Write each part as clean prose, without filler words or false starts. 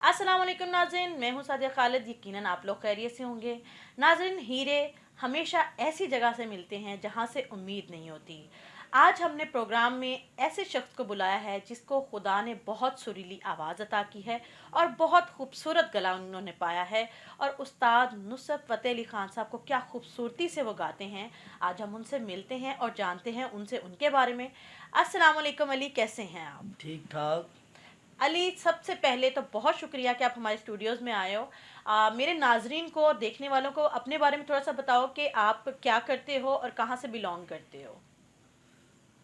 अस्सलाम वालेकुम नाज़रीन, मैं हूँ सादिया खालिद। यकीनन आप लोग खैरियत से होंगे। नाज़रीन, हीरे हमेशा ऐसी जगह से मिलते हैं जहाँ से उम्मीद नहीं होती। आज हमने प्रोग्राम में ऐसे शख्स को बुलाया है जिसको खुदा ने बहुत सुरीली आवाज़ अता की है और बहुत खूबसूरत गला उन्होंने पाया है। और उस्ताद नुसरत फ़तेह अली ख़ान साहब को क्या खूबसूरती से वो गाते हैं। आज हम उनसे मिलते हैं और जानते हैं उनसे उनके बारे में। अस्सलाम वालेकुम अली, कैसे हैं आप? ठीक ठाक। अली, सबसे पहले तो बहुत शुक्रिया कि आप हमारे स्टूडियोज़ में आए हो। मेरे नाजरीन को और देखने वालों को अपने बारे में थोड़ा सा बताओ कि आप क्या करते हो और कहाँ से बिलोंग करते हो।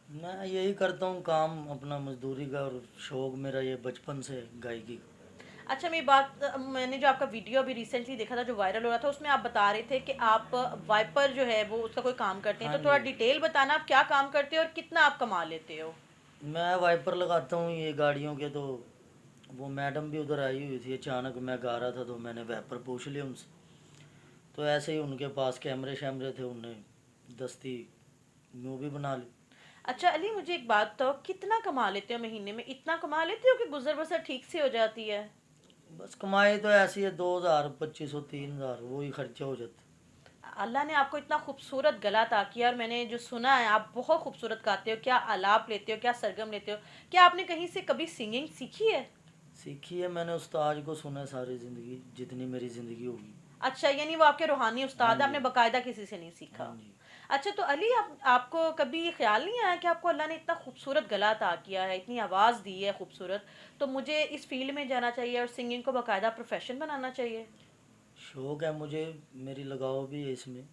मैं यही करता हूँ काम अपना मजदूरी का, और शौक मेरा ये बचपन से गायकी का। अच्छा, मेरी बात, मैंने जो आपका वीडियो अभी रिसेंटली देखा था जो वायरल हो रहा था, उसमें आप बता रहे थे कि आप वाइपर जो है वो उसका कोई काम करते हैं, हाँ तो थोड़ा जी। डिटेल बताना आप क्या काम करते हो और कितना आप कमा लेते हो। मैं वाइपर लगाता हूँ ये गाड़ियों के। तो वो मैडम भी उधर आई हुई थी, अचानक मैं गा रहा था तो मैंने वाइपर पूछ लिया उनसे। तो ऐसे ही उनके पास कैमरे शैमरे थे, उन्हें दस्ती मूवी बना ली। अच्छा अली, मुझे एक बात बताओ, कितना कमा लेते हो महीने में? इतना कमा लेते हो कि गुजर बसर ठीक से हो जाती है? बस कमाई तो ऐसी है, 2,000 2500 3,000 वही खर्चा हो जाता। अल्लाह ने आपको इतना खूबसूरत गला अता किया, और मैंने जो सुना है आप बहुत खूबसूरत गाते हो। क्या आलाप लेते हो, क्या सरगम लेते हो? क्या आपने कहीं से कभी सिंगिंग सीखी है? सीखी है मैंने, उस्ताद को सुना है सारी ज़िंदगी, जितनी मेरी ज़िंदगी होगी। अच्छा, यानी वो आपके रूहानी हाँ उस्ताद है, जी। आपने बाकायदा किसी से नहीं सीखा। हाँ जी। अच्छा, तो अली, आप आपको कभी ये ख्याल नहीं आया कि आपको अल्लाह ने इतना खूबसूरत गला अता किया है, इतनी आवाज़ दी है खूबसूरत, तो मुझे इस फील्ड में जाना चाहिए और सिंगिंग को बाकायदा प्रोफेशन बनाना चाहिए? शौक है मुझे, मेरी लगाव भी है इसमें।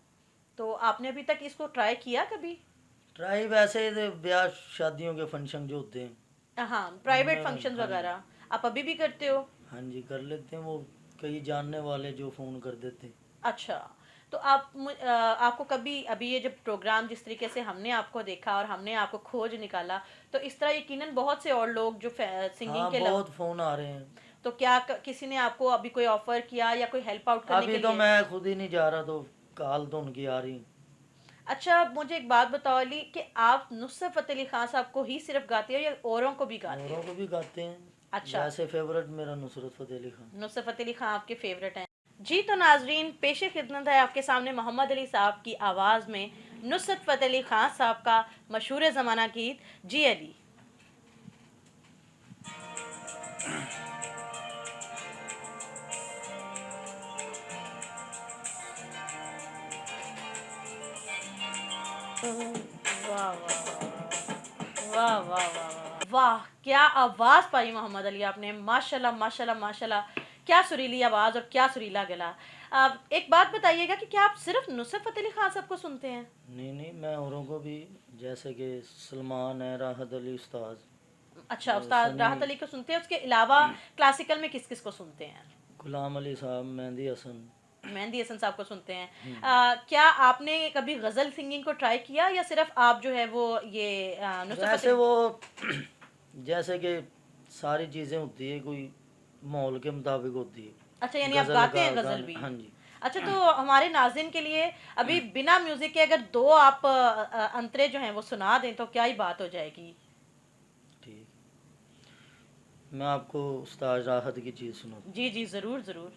तो आपने अभी तक इसको ट्राई किया कभी? ट्राई वैसे ही ब्याह शादियों के फंक्शन जो होते हैं हाँ, प्राइवेट उनमें। फंक्शंस हाँ जी। वगैरह आप अभी भी करते हो? हाँ जी, कर लेते हैं वो। कई जानने वाले जो फ़ोन कर देते हैं। अच्छा, तो आपको कभी अभी ये जब प्रोग्राम जिस तरीके से हमने आपको देखा और हमने आपको खोज निकाला, तो इस तरह यकीनन बहुत से और लोग जो सिंगिंग हाँ, के बहुत फ़ोन आ रहे हैं। तो क्या किसी ने आपको अभी कोई ऑफर किया या कोई हेल्प आउट करने अभी के तो लिए? मैं खुद ही नहीं जा रहा, तो कॉल तो उनकी आ रही। अच्छा, मुझे एक बात बताओ अली, कि आप नुसरत फतेह अली खान साहब को ही सिर्फ गाते हो या औरों को भी गाते औरों हो? को भी गाते हैं। अच्छा, वैसे फेवरेट मेरा नुसरत फ़तेह अली खान। नुसरत फतेह अली खान आपके फेवरेट हैं। जी, तो नाजरीन, पेशे खिदमत है आपके सामने मोहम्मद अली साहब की आवाज़ में नुसरत फतेह अली खान साहब का मशहूर ज़माना गीत जी अली। वाह वाह वाह वाह वाह वाह वाह वाह, क्या आवाज़ पाई मोहम्मद अली आपने, माशाल्लाह माशाल्लाह माशाल्लाह। क्या सुरीली आवाज़ और क्या सुरीला गला। एक बात बताइएगा कि क्या आप सिर्फ नुसरत फतेह अली खान साहब को सुनते हैं? नहीं नहीं, मैं औरों को भी, जैसे कि सलमान है, राहत अली उस्ताद, अच्छा, उस्ताद सनी, राहत अली को सुनते हैं, उसके अलावा क्लासिकल में किस किस को सुनते हैं? गुलाम अली साहब, मेहंदी हसन। मेहंदी हसन साहब को सुनते हैं। हम्म। क्या आपने कभी गज़ल सिंगिंग को ट्राई किया या सिर्फ आप जो है वो ये नुसरत वैसे फतेह? वो जैसे कि सारी चीज़ें होती है, कोई माहौल के मुताबिक होती अच्छा, है। यानी आप गज़ल गाते का हैं गज़ल भी? गाना, हाँ जी। अच्छा, तो हमारे नाज़रीन के लिए अभी बिना म्यूज़िक के अगर दो आप अंतरे जो हैं वो सुना दें तो क्या ही बात हो जाएगी। ठीक। मैं आपको उस्ताद राहत की चीज़ सुनाता जी जी, ज़रूर ज़रूर।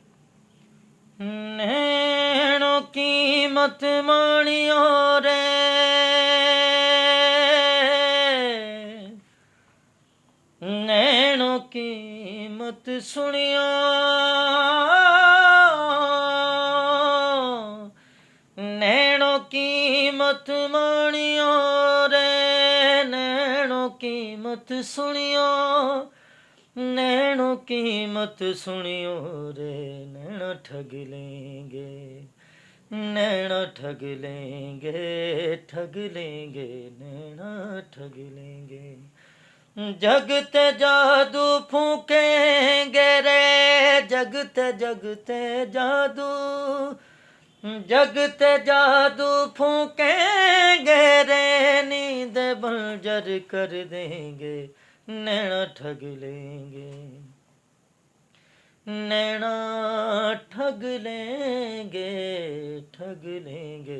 हूँ। नैनो कीमत मानियो रे, नैनो कीमत सुनियो, नैनो कीमत मानियो रे, नैनो कीमत सुनियो, नैनो कीमत सुनियो रे, नैना ठग लेंगे, नैना ठग लेंगे, ठग लेंगे, नैना ठग लेंगे। जगते जादू फूकेंगे रे, जगते जगते जादू, जगते जादू फूकेंगे रे, नींद बंजर कर देंगे, नैना ठग लेंगे, नैना ठग लेंगे, ठग लेंगे,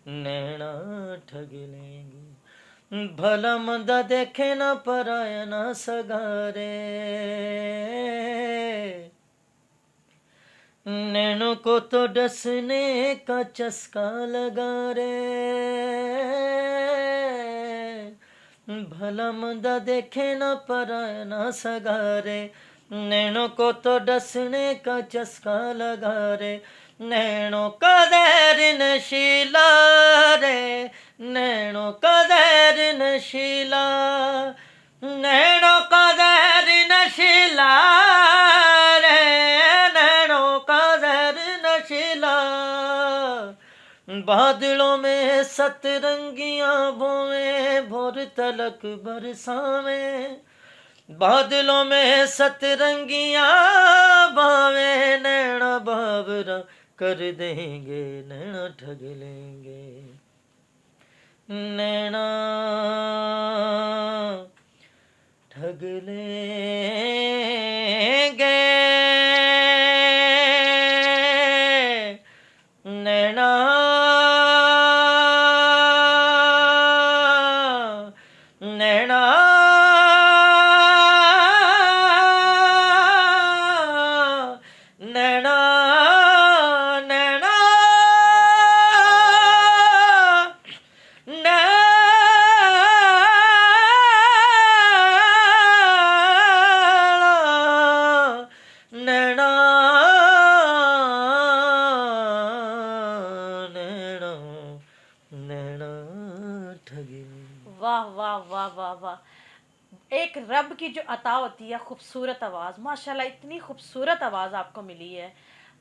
नैना ठग लेंगे। भला मंदा देखे ना पराया ना सगारे, नैनों को तो डसने का चस्का लगा रे, भला मंदा देखे न पराया ना सगा रे। नैनों को तो डसने का चस्का लगा रे, नैनों का दैर नशीला रे, नैनों का दैर नशीला, नैनों का दैर नशीला रे, नैनों का दैर नशीला। बादलों में सतरंगियां बोए, भोर तलक बरसावे, बादलों में सतरंगियां बावे, नैना बावरा कर देंगे, नैना ठग लेंगे, नैना ठग लेंगे, नैना नैना नैना नैना नैना नैना नैना ठगी। वाह वाह वाह वाह वाह। एक रब की जो अता होती है खूबसूरत आवाज़, माशाल्लाह इतनी खूबसूरत आवाज़ आपको मिली है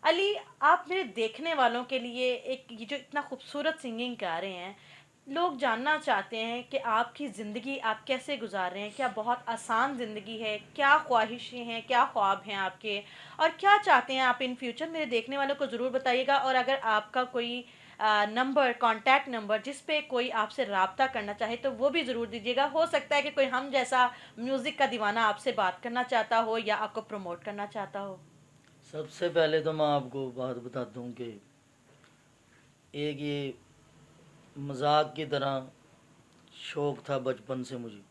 अली। आप मेरे देखने वालों के लिए एक ये जो इतना खूबसूरत सिंगिंग गा रहे हैं, लोग जानना चाहते हैं कि आपकी ज़िंदगी आप कैसे गुजार रहे हैं। क्या बहुत आसान ज़िंदगी है? क्या ख्वाहिशें हैं, क्या ख्वाब हैं आपके, और क्या चाहते हैं आप इन फ्यूचर? मेरे देखने वालों को ज़रूर बताइएगा। और अगर आपका कोई नंबर, कांटेक्ट नंबर जिस पे कोई आपसे रब्ता करना चाहे तो वो भी ज़रूर दीजिएगा। हो सकता है कि कोई हम जैसा म्यूज़िक का दीवाना आपसे बात करना चाहता हो या आपको प्रमोट करना चाहता हो। सबसे पहले तो मैं आपको बात बताता हूँ कि एक ये मजाक की तरह शौक़ था बचपन से मुझे,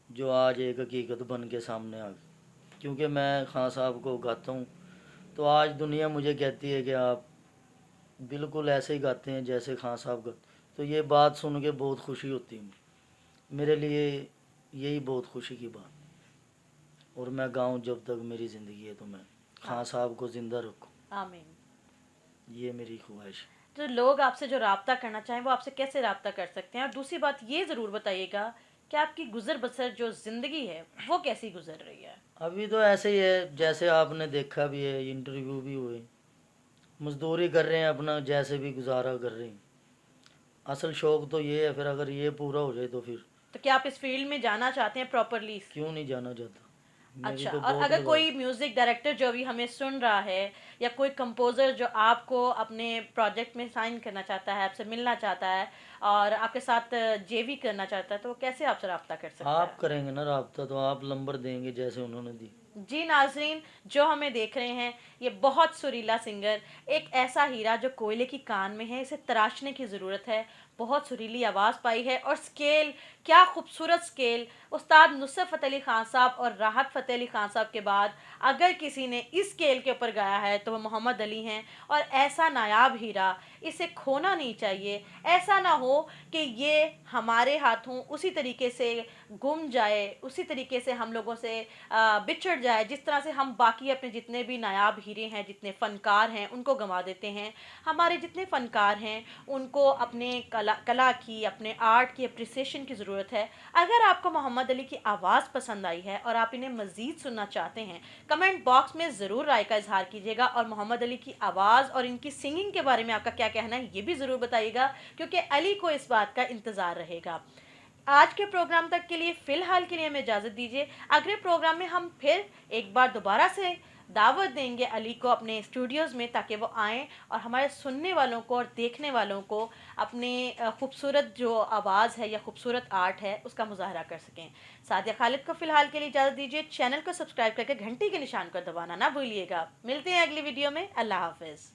जो आज एक हकीकत बन के सामने आ गई। क्योंकि मैं खान साहब को गाता हूँ तो आज दुनिया मुझे कहती है कि आप बिल्कुल ऐसे ही गाते हैं जैसे खान साहब गाते। तो ये बात सुन के बहुत खुशी होती है मेरे लिए, यही बहुत खुशी की बात। और मैं गाऊँ जब तक मेरी ज़िंदगी है तो मैं खान साहब को ज़िंदा रखूँ, आमीन। ये मेरी ख्वाहिश है। तो लोग आपसे जो रब्ता करना चाहें वो आपसे कैसे रब्ता कर सकते हैं? और दूसरी बात ये ज़रूर बताइएगा कि आपकी गुज़र बसर जो ज़िंदगी है वो कैसी गुजर रही है? अभी तो ऐसे ही है जैसे आपने देखा भी है, इंटरव्यू भी हुए, मजदूरी कर रहे हैं, अपना जैसे भी गुजारा कर रहे हैं। असल शौक़ तो ये है, फिर अगर ये पूरा हो जाए तो फिर तो क्या आप इस फील्ड में जाना चाहते हैं प्रॉपरली? क्यों नहीं जाना चाहता। मैं भी अच्छा, तो और बहुत अगर लगा। कोई म्यूजिक डायरेक्टर जो भी हमें सुन रहा है या कोई कंपोजर जो आपको अपने प्रोजेक्ट में साइन करना चाहता है, आपसे मिलना चाहता है और आपके साथ जेवी करना चाहता है, तो वो कैसे आपसे रब्ता कर सकता है? आप करेंगे ना रब्ता तो आप नंबर देंगे जैसे उन्होंने दी। जी नाजरीन, जो हमें देख रहे हैं ये बहुत सुरीला सिंगर, एक ऐसा हीरा जो कोयले की कान में है, इसे तराशने की ज़रूरत है। बहुत सुरीली आवाज़ पाई है और स्केल, क्या खूबसूरत स्केल। उस्ताद नुसरत फ़तेह अली ख़ान साहब और राहत फ़तेह अली ख़ान साहब के बाद अगर किसी ने इस स्केल के ऊपर गाया है तो वो मोहम्मद अली हैं। और ऐसा नायाब हीरा, इसे खोना नहीं चाहिए। ऐसा ना हो कि ये हमारे हाथों उसी तरीके से गुम जाए, उसी तरीके से हम लोगों से बिछड़ जाए जिस तरह से हम बाकी अपने जितने भी नायाब हीरे हैं, जितने फ़नकार हैं, उनको गंवा देते हैं। हमारे जितने फ़नकार हैं उनको अपने कला की, अपने आर्ट की अप्रिसिएशन की ज़रूरत है। अगर आपको मोहम्मद अली की आवाज़ पसंद आई है और आप इन्हें मज़ीद सुनना चाहते हैं, कमेंट बॉक्स में ज़रूर राय का इजहार कीजिएगा। और मोहम्मद अली की आवाज़ और इनकी सिंगिंग के बारे में आपका क्या कहना है ये भी ज़रूर बताइएगा, क्योंकि अली को इस बात का इंतज़ार रहेगा। आज के प्रोग्राम तक के लिए फ़िलहाल के लिए हमें इजाज़त दीजिए। अगले प्रोग्राम में हम फिर एक बार दोबारा से दावत देंगे अली को अपने स्टूडियोज़ में, ताकि वो आएँ और हमारे सुनने वालों को और देखने वालों को अपने खूबसूरत जो आवाज़ है या खूबसूरत आर्ट है उसका मुज़ाहरा कर सकें। सादिया खालिद को फ़िलहाल के लिए इजाज़त दीजिए। चैनल को सब्सक्राइब करके घंटी के निशान को दबाना ना भूलिएगा। मिलते हैं अगली वीडियो में। अल्लाह हाफ़िज़।